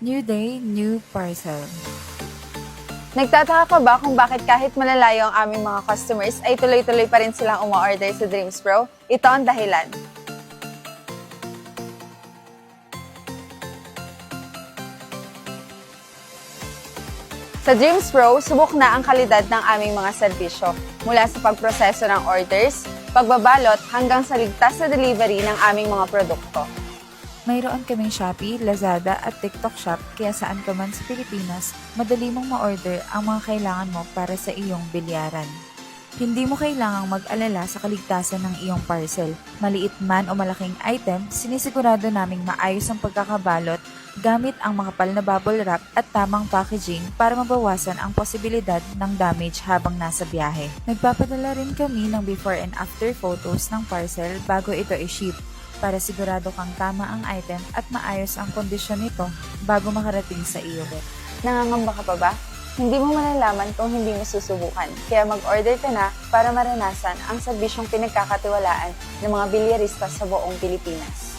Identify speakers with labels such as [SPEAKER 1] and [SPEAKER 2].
[SPEAKER 1] New day, new parcel.
[SPEAKER 2] Nagtataka ka ba kung bakit kahit malalayo ang aming mga customers ay tuloy-tuloy pa rin silang umu-order sa Dreams Pro? Ito ang dahilan. Sa Dreams Pro, subok na ang kalidad ng aming mga serbisyo mula sa pagproseso ng orders, pagbabalot hanggang sa ligtas na delivery ng aming mga produkto.
[SPEAKER 1] Mayroon kaming Shopee, Lazada at TikTok Shop kaya saan ka man sa Pilipinas, madali mong ma-order ang mga kailangan mo para sa iyong bilyaran. Hindi mo kailangang mag-alala sa kaligtasan ng iyong parcel. Maliit man o malaking item, sinisigurado naming maayos ang pagkakabalot gamit ang makapal na bubble wrap at tamang packaging para mabawasan ang posibilidad ng damage habang nasa biyahe. Nagpapadala rin kami ng before and after photos ng parcel bago ito i-ship para sigurado kang tama ang item at maayos ang kondisyon nito bago makarating sa iyo.
[SPEAKER 2] Nangangamba ka pa ba? Hindi mo malalaman kung hindi mo susubukan. Kaya mag-order ka na para maranasan ang serbisyong pinagkakatiwalaan ng mga bilyarista sa buong Pilipinas.